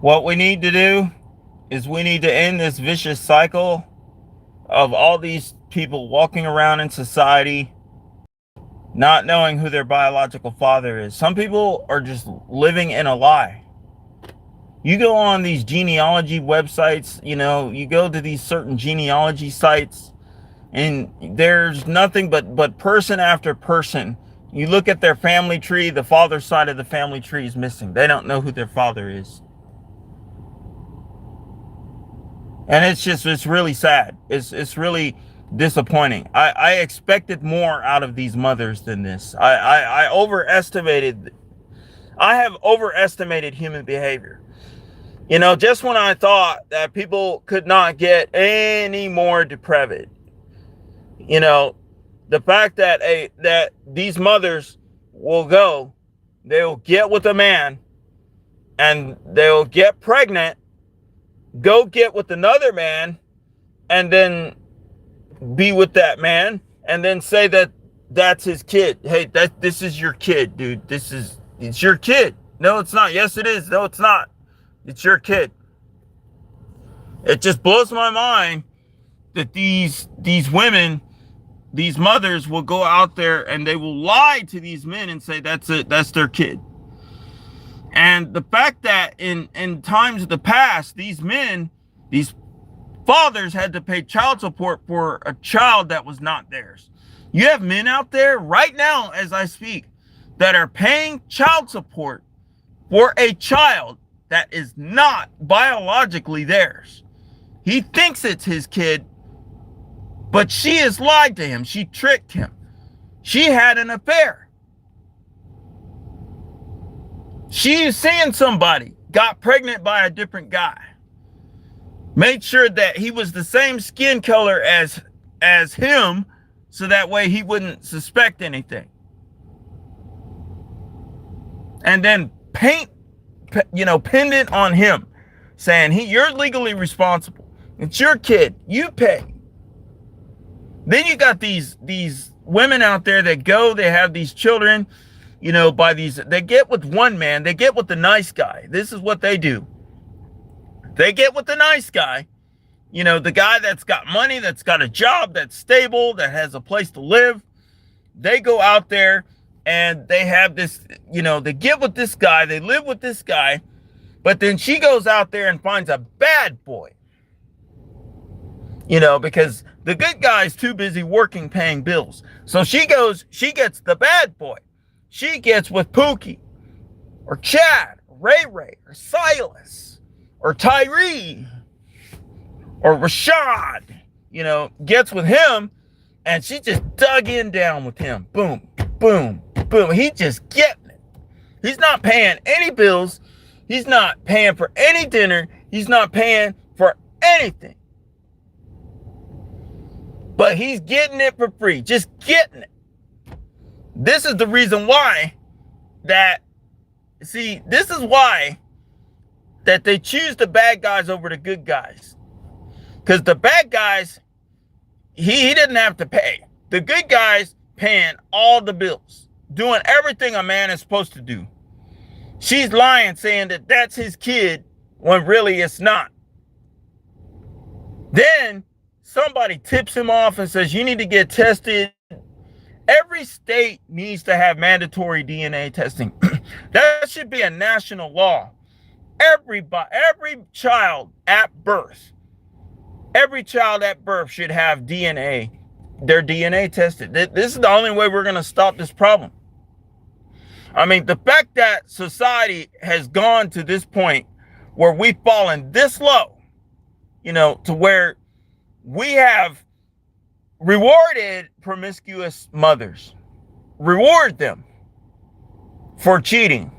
What we need to do is we need to end this vicious cycle of all these people walking around in society not knowing who their biological father is. Some people are just living in a lie. You go on these genealogy websites, you go to these certain genealogy sites, and there's nothing but person after person. You look at their family tree, the father's side of the family tree is missing. They don't know who their father is. And it's really sad. It's really disappointing. I expected more out of these mothers than this. I have overestimated human behavior. Just when I thought that people could not get any more depraved, the fact that these mothers they'll get with a man and they'll get pregnant, go get with another man, and then be with that man, and then say that that's his kid. Hey, this is your kid, dude. It's your kid. No, it's not. Yes, it is. No, it's not. It's your kid. It just blows my mind that these women, these mothers will go out there and they will lie to these men and say that's their kid. And the fact that in times of the past, these fathers had to pay child support for a child that was not theirs. You have men out there right now, as I speak, that are paying child support for a child that is not biologically theirs. He thinks it's his kid, but she has lied to him. She tricked him. She had an affair. She is seeing somebody, got pregnant by a different guy, made sure that he was the same skin color as him, so that way he wouldn't suspect anything. And then pinned it on him, saying you're legally responsible. It's your kid. You pay. Then you got these women out there that they have these children, they get with one man, they get with the nice guy. This is what they do. They get with the nice guy, the guy that's got money, that's got a job, that's stable, that has a place to live. They go out there and they have this, they get with this guy, they live with this guy, but then she goes out there and finds a bad boy, because the good guy's too busy working, paying bills. So she gets the bad boy. She gets with Pookie or Chad, or Ray, or Silas, or Tyree, or Rashad, gets with him, and she just dug in down with him. Boom, boom, boom. He just getting it. He's not paying any bills. He's not paying for any dinner. He's not paying for anything. But he's getting it for free. Just getting it. This is the reason why that they choose the bad guys over the good guys. Because the bad guys, he didn't have to pay. The good guys paying all the bills, doing everything a man is supposed to do. She's lying, saying that that's his kid when really it's not. Then somebody tips him off and says, you need to get tested. Every state needs to have mandatory DNA testing. That should be a national law. Every child at birth should have their DNA tested. This is the only way we're going to stop this problem. I mean, the fact that society has gone to this point where we've fallen this low, to where we have rewarded promiscuous mothers, reward them for cheating,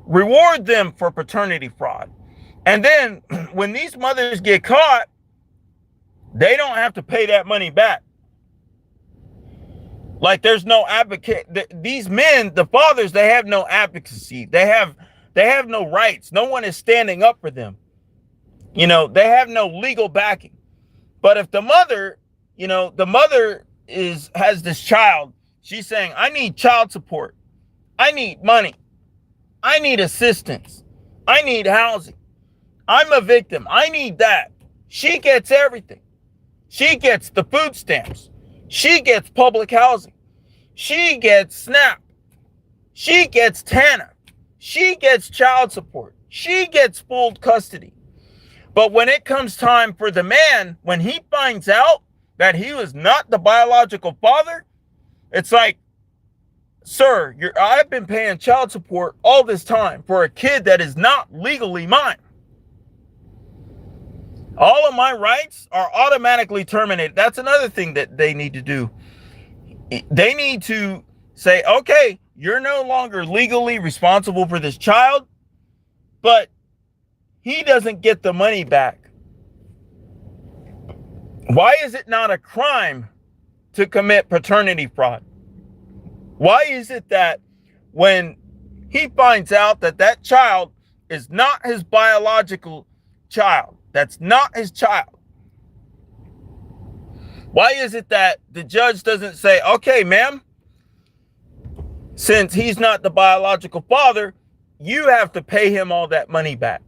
reward them for paternity fraud. And then when these mothers get caught, they don't have to pay that money back. Like there's no advocate. These men, the fathers, they have no advocacy. They have no rights. No one is standing up for them. They have no legal backing. But if the mother, has this child, she's saying, I need child support. I need money. I need assistance. I need housing. I'm a victim. I need that. She gets everything. She gets the food stamps. She gets public housing. She gets SNAP. She gets TANF. She gets child support. She gets full custody. But when it comes time for the man, when he finds out that he was not the biological father, it's like, sir, I've been paying child support all this time for a kid that is not legally mine. All of my rights are automatically terminated. That's another thing that they need to do. They need to say, okay, you're no longer legally responsible for this child, but he doesn't get the money back. Why is it not a crime to commit paternity fraud? Why is it that when he finds out that that child is not his biological child, that's not his child, why is it that the judge doesn't say, okay, ma'am, since he's not the biological father, you have to pay him all that money back?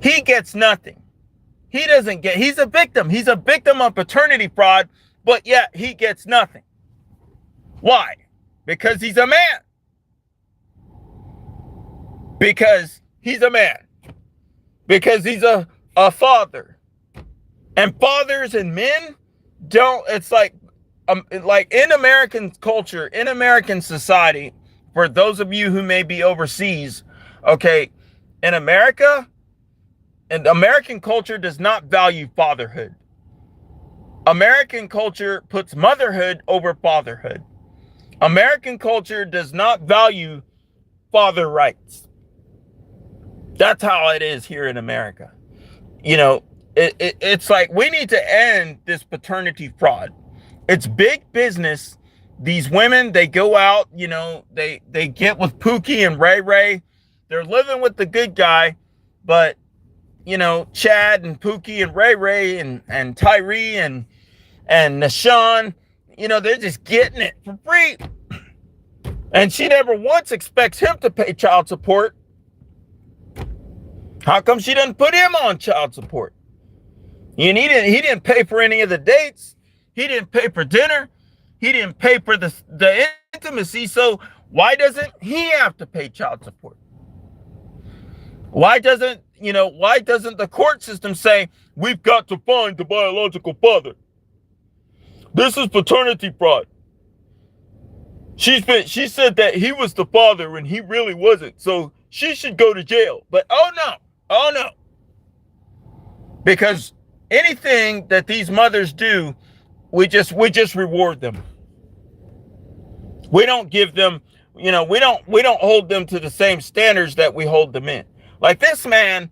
He gets nothing. He doesn't get, he's a victim. He's a victim of paternity fraud, but yet he gets nothing. Why? Because he's a man. Because he's a man. Because he's a father. And fathers and men don't, it's like in American culture, in American society, for those of you who may be overseas, okay, in America, and American culture does not value fatherhood. American culture puts motherhood over fatherhood. American culture does not value father rights. That's how it is here in America. You know, it's like we need to end this paternity fraud. It's big business. These women, they go out, you know, they get with Pookie and Ray Ray. They're living with the good guy, but you know, Chad and Pookie and Ray Ray and Tyree and Nashawn, you know, they're just getting it for free. And she never once expects him to pay child support. How come she doesn't put him on child support? And he didn't pay for any of the dates. He didn't pay for dinner. He didn't pay for the intimacy. So why doesn't he have to pay child support? Why doesn't the court system say, we've got to find the biological father? This is paternity fraud. She said that he was the father when he really wasn't. So she should go to jail. But oh no. Because anything that these mothers do, we just reward them. We don't give them, you know, we don't hold them to the same standards that we hold them in. Like this man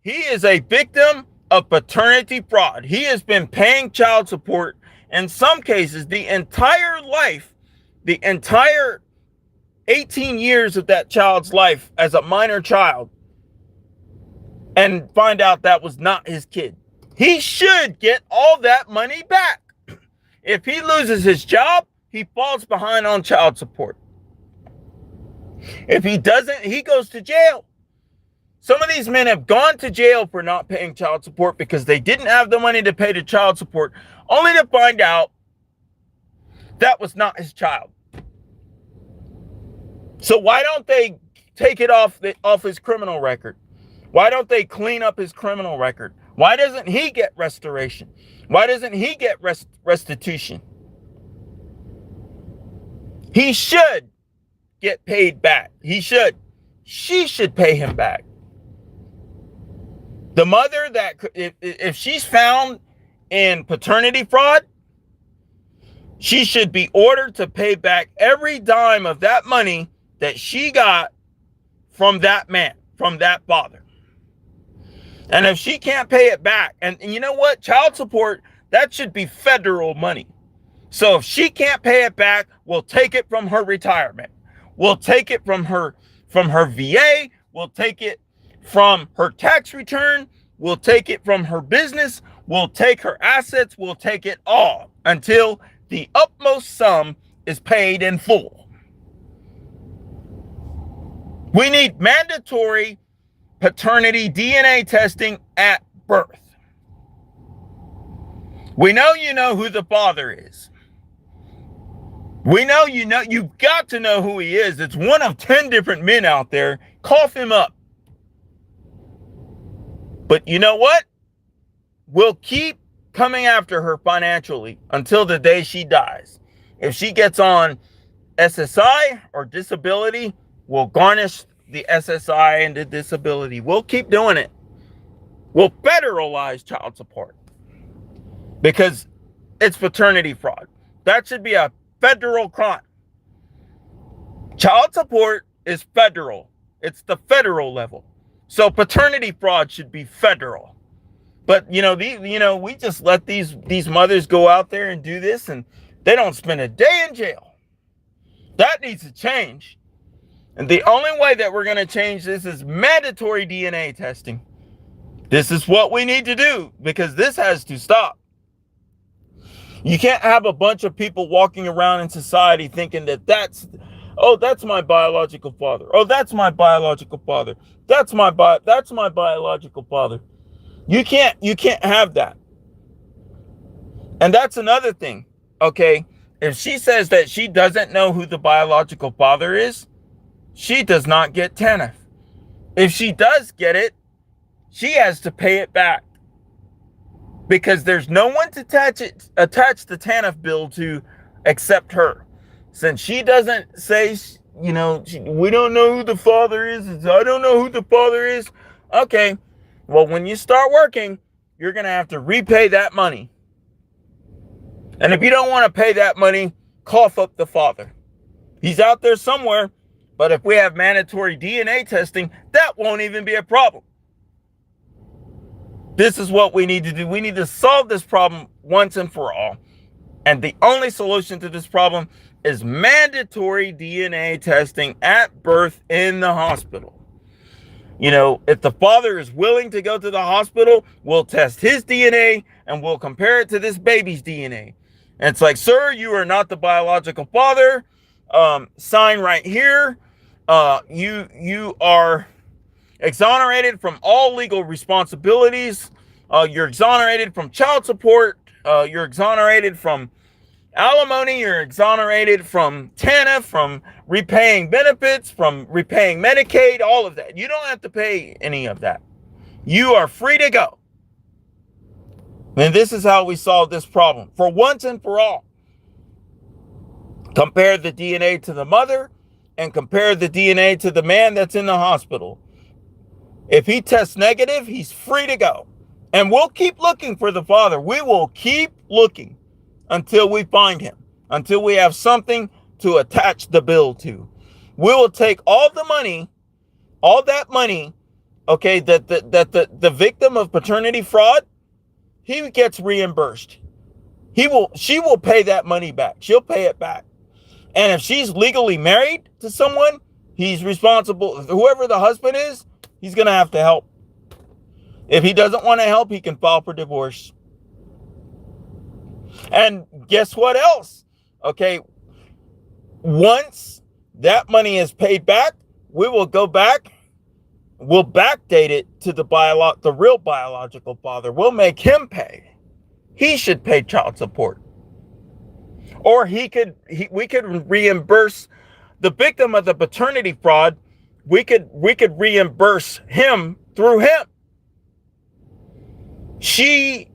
he is a victim of paternity fraud. He has been paying child support in some cases the entire life, the entire 18 years of that child's life as a minor child, and find out that was not his kid. He should get all that money back. If he loses his job, he falls behind on child support. If he doesn't, he goes to jail. Some of these men have gone to jail for not paying child support because they didn't have the money to pay the child support, only to find out that was not his child. So why don't they take it off his criminal record? Why don't they clean up his criminal record? Why doesn't he get restoration? Why doesn't he get restitution? He should get paid back. He should. She should pay him back. The mother that, if she's found in paternity fraud, she should be ordered to pay back every dime of that money that she got from that man, from that father. And if she can't pay it back, and you know what? Child support, that should be federal money. So if she can't pay it back, we'll take it from her retirement. We'll take it from her VA. We'll take it from her tax return. We'll take it from her business. We'll take her assets. We'll take it all until the utmost sum is paid in full. We need mandatory paternity DNA testing at birth. We know you know who the father is. We know you've got to know who he is. It's one of 10 different men out there. Cough him up. But you know what? We'll keep coming after her financially until the day she dies. If she gets on SSI or disability, we'll garnish the SSI and the disability. We'll keep doing it. We'll federalize child support because it's paternity fraud. That should be a federal crime. Child support is federal. It's the federal level. So paternity fraud should be federal. But we just let these mothers go out there and do this, and they don't spend a day in jail. That needs to change. And the only way that we're going to change this is mandatory DNA testing. This is what we need to do because this has to stop. You can't have a bunch of people walking around in society thinking that that's my biological father. Oh, that's my biological father. That's my biological father. You can't have that. And that's another thing. Okay, if she says that she doesn't know who the biological father is, she does not get TANF. If she does get it, she has to pay it back. Because there's no one to attach the TANF bill to except her. Since she doesn't say, we don't know who the father is. I don't know who the father is. Okay, well, when you start working, you're going to have to repay that money. And if you don't want to pay that money, cough up the father. He's out there somewhere. But if we have mandatory DNA testing, that won't even be a problem. This is what we need to do. We need to solve this problem once and for all. And the only solution to this problem is mandatory DNA testing at birth in the hospital. If the father is willing to go to the hospital, we'll test his DNA and we'll compare it to this baby's DNA. And it's like, sir, you are not the biological father. Sign right here. You are exonerated from all legal responsibilities. You're exonerated from child support. You're exonerated from alimony. You're exonerated from TANF, from repaying benefits, from repaying Medicaid, all of that. You don't have to pay any of that. You are free to go. And this is how we solve this problem for once and for all. Compare the DNA to the mother and compare the DNA to the man that's in the hospital. If he tests negative, he's free to go. And we'll keep looking for the father. We will keep looking until we find him, until we have something to attach the bill to. We will take all the money, all that money, okay, that the victim of paternity fraud, he gets reimbursed. She will pay that money back. She'll pay it back. And if she's legally married to someone, he's responsible. Whoever the husband is, he's going to have to help. If he doesn't want to help, he can file for divorce. And guess what else? Okay, once that money is paid back, we will go back. We'll backdate it to the real biological father. We'll make him pay. He should pay child support. Or we could reimburse the victim of the paternity fraud. We could reimburse him through him. She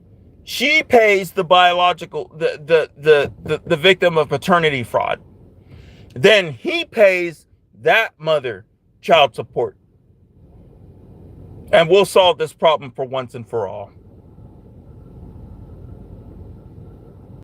pays the biological the victim of paternity fraud. Then he pays that mother child support. And we'll solve this problem for once and for all.